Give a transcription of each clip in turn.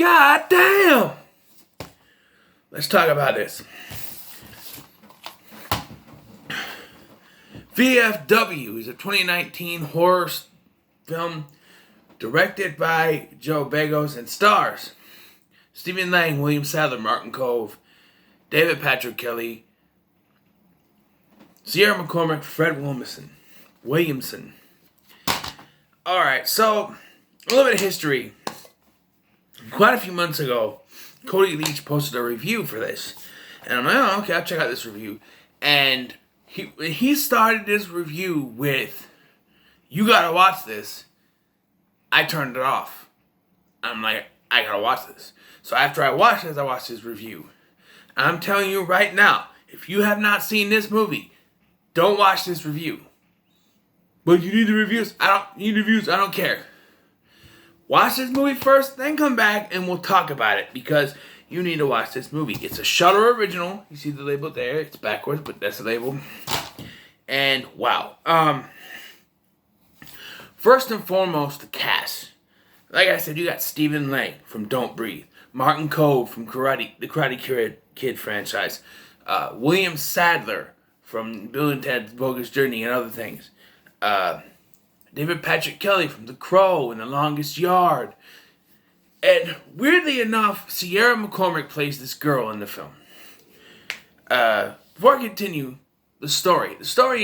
God damn! Let's talk about this. VFW is a 2019 horror film directed by Joe Begos and stars Stephen Lang, William Sadler, Martin Cove, David Patrick Kelly, Sierra McCormick, Fred Williamson. Alright, so a little bit of history. Quite a few months ago, Cody Leach posted a review for this. And I'm like, oh, okay, I'll check out this review. And he started this review with, you gotta watch this. I turned it off. I'm like, I gotta watch this. So after I watched this, I watched his review. I'm telling you right now, if you have not seen this movie, don't watch this review. But you need the reviews. I don't need reviews. I don't care. Watch this movie first, then come back and we'll talk about it because you need to watch this movie. It's a Shudder original. You see the label there. It's backwards, but that's the label. And wow. First and foremost, the cast. Like I said, you got Stephen Lang from Don't Breathe, Martin Cove from the Karate Kid franchise, William Sadler from Bill and Ted's Bogus Journey and other things, David Patrick Kelly from The Crow and The Longest Yard. And weirdly enough, Sierra McCormick plays this girl in the film. Before I continue the story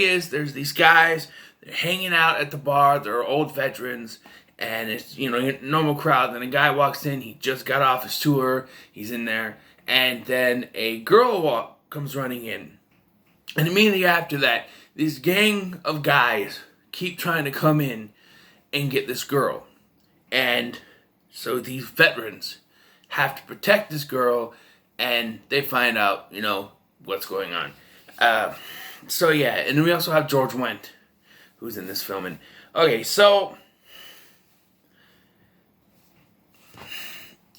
is there's these guys, they're hanging out at the bar, they're old veterans, and it's, normal crowd. Then a guy walks in, he just got off his tour, he's in there, and then a girl comes running in. And immediately after that, this gang of guys keep trying to come in and get this girl. And so these veterans have to protect this girl, and they find out, what's going on. So yeah, and then we also have George Wendt, who's in this film. And okay, so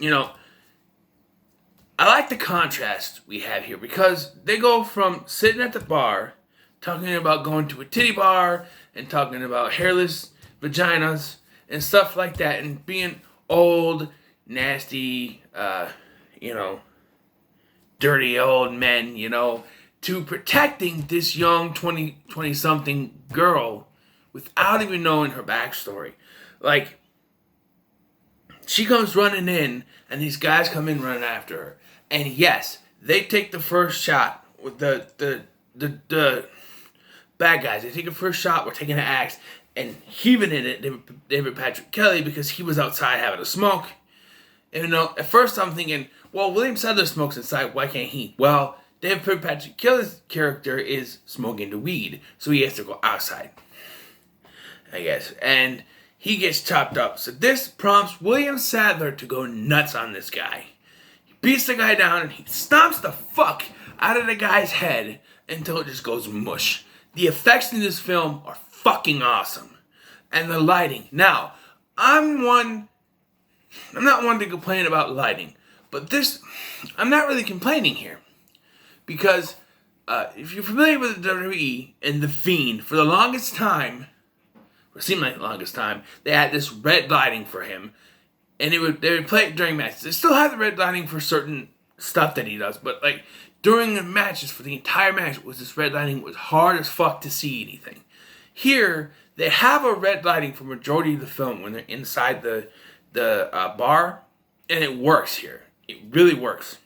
I like the contrast we have here because they go from sitting at the bar, talking about going to a titty bar and talking about hairless vaginas and stuff like that, and being old, nasty, dirty old men, to protecting this young 20-something girl without even knowing her backstory. Like, she comes running in, and these guys come in running after her. And yes, they take the first shot with the bad guys. They take the first shot, we're taking an axe, and heaving in it, David Patrick Kelly, because he was outside having a smoke. And at first I'm thinking, well, William Sadler smokes inside, why can't he? Well, David Patrick Kelly's character is smoking the weed, so he has to go outside, I guess. And he gets chopped up. So this prompts William Sadler to go nuts on this guy. He beats the guy down and he stomps the fuck out of the guy's head until it just goes mush. The effects in this film are fucking awesome. And the lighting. Now, I'm not one to complain about lighting, but I'm not really complaining here. Because if you're familiar with the WWE and The Fiend, for the longest time, or it seemed like the longest time, they had this red lighting for him, and they would play it during matches. They still have the red lighting for certain stuff that he does, but like during the matches, for the entire match, it was this red lighting. It was hard as fuck to see anything. Here, they have a red lighting for majority of the film when they're inside the bar, and it works here. It really works.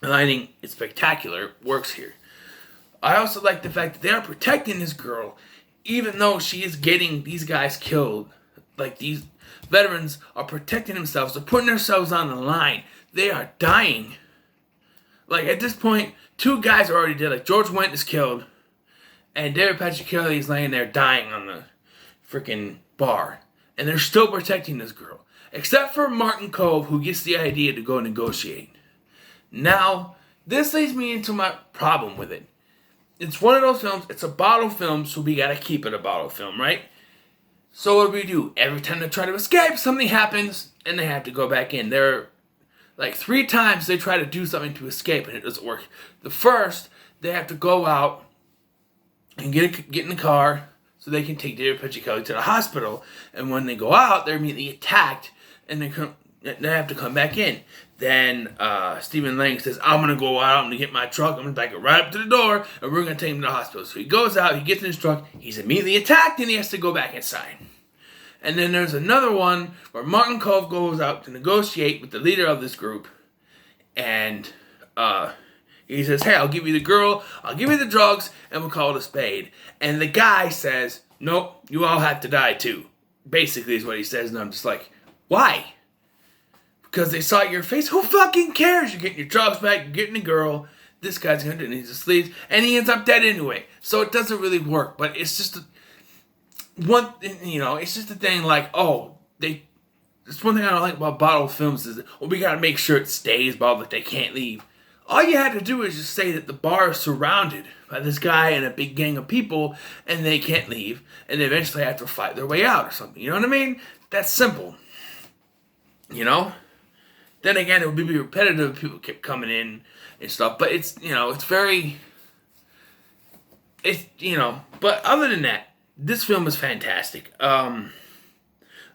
The lighting is spectacular. It works here. I also like the fact that they are protecting this girl, even though she is getting these guys killed. Like, these veterans are protecting themselves. They're putting themselves on the line. They are dying. Like, at this point, 2 guys are already dead. Like, George Wendt is killed, and David Patrick Kelly is laying there dying on the freaking bar. And they're still protecting this girl. Except for Martin Cove, who gets the idea to go negotiate. Now, this leads me into my problem with it. It's one of those films, it's a bottle film, so we gotta keep it a bottle film, right? So what do? Every time they try to escape, something happens, and they have to go back in. There are, like, 3 times they try to do something to escape, and it doesn't work. The first, they have to go out and get in the car so they can take David Patrick Kelly to the hospital. And when they go out, they're immediately attacked, and they come, they have to come back in. Then Stephen Lang says, I'm going to go out and get my truck. I'm going to back it right up to the door, and we're going to take him to the hospital. So he goes out, he gets in his truck, he's immediately attacked, and he has to go back inside. And then there's another one where Martin Cove goes out to negotiate with the leader of this group. And he says, hey, I'll give you the girl, I'll give you the drugs, and we'll call it a spade. And the guy says, nope, you all have to die too. Basically is what he says. And I'm just like, why? Because they saw your face? Who fucking cares? You're getting your drugs back, you're getting a girl. This guy's going to do it, and he just leaves. And he ends up dead anyway. So it doesn't really work. But it's just... it's just a thing like, it's one thing I don't like about bottle films is, we gotta make sure it stays bottled, that they can't leave. All you had to do is just say that the bar is surrounded by this guy and a big gang of people, and they can't leave, and they eventually have to fight their way out or something, you know what I mean? That's simple. You know? Then again, it would be repetitive if people kept coming in and stuff, but it's very... but other than that, this film is fantastic. Like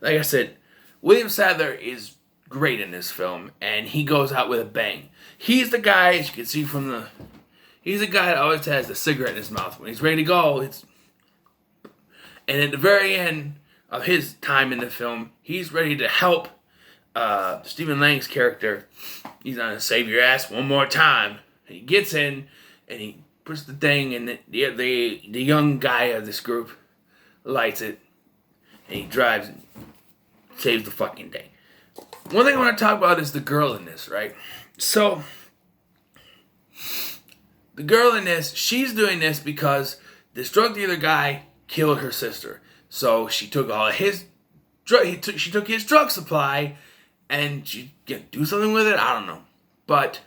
I said, William Sadler is great in this film, and he goes out with a bang. He's the guy, as you can see from he's the guy that always has the cigarette in his mouth. When he's ready to go, and at the very end of his time in the film, he's ready to help Stephen Lang's character. He's gonna save your ass one more time. And he gets in, and he puts the thing, and the young guy of this group lights it, and he drives and saves the fucking day. One thing I want to talk about is the girl in this, right? So, the girl in this, she's doing this because this drug dealer guy killed her sister. So she took all of his she took his drug supply, and she do something with it. I don't know, but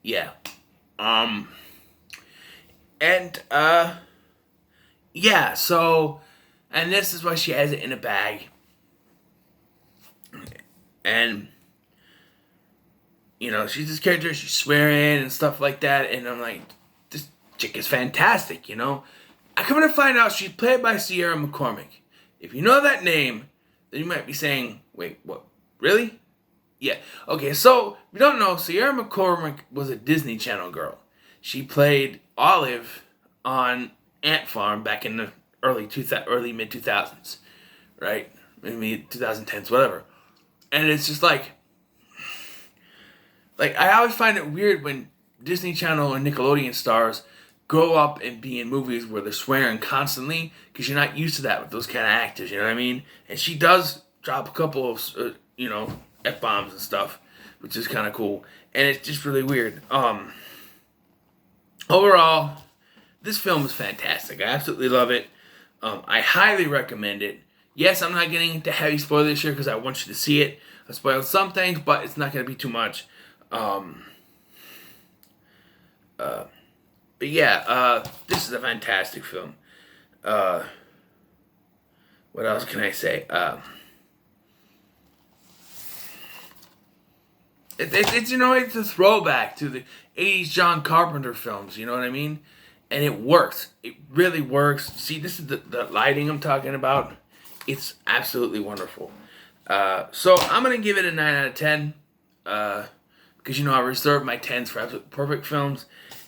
yeah, yeah. So. And this is why she has it in a bag. And, she's this character, she's swearing and stuff like that. And I'm like, this chick is fantastic, I come to find out she's played by Sierra McCormick. If you know that name, then you might be saying, wait, what? Really? Yeah. Okay, so, if you don't know, Sierra McCormick was a Disney Channel girl. She played Olive on Ant Farm back in the early mid 2000s, right? Maybe 2010s, whatever. And it's just like I always find it weird when Disney Channel and Nickelodeon stars grow up and be in movies where they're swearing constantly, because you're not used to that with those kind of actors, you know what I mean? And she does drop a couple of F-bombs and stuff, which is kind of cool. And it's just really weird. Overall, this film is fantastic. I absolutely love it. I highly recommend it. Yes, I'm not getting into heavy spoilers here because I want you to see it. I spoiled some things, but it's not going to be too much. But yeah, this is a fantastic film. What else can I say? It's a throwback to the 80s John Carpenter films, you know what I mean? And it works. It really works. See, this is the lighting I'm talking about. It's absolutely wonderful. So I'm going to give it a 9 out of 10. Because, I reserve my 10s for absolute perfect films.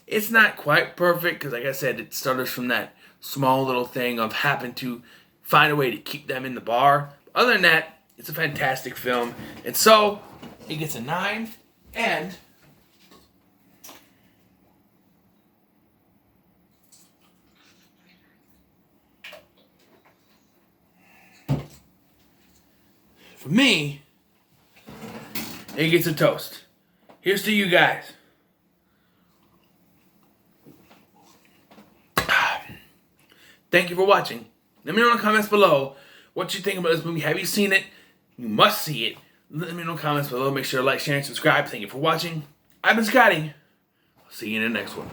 It's not quite perfect because, like I said, it started from that small little thing of having to find a way to keep them in the bar. Other than that, it's a fantastic film. And so, it gets a 9. And for me, it gets a toast. Here's to you guys. Thank you for watching. Let me know in the comments below what you think about this movie. Have you seen it? You must see it. Let me know in the comments below. Make sure to like, share, and subscribe. Thank you for watching. I've been Scotty. I'll see you in the next one.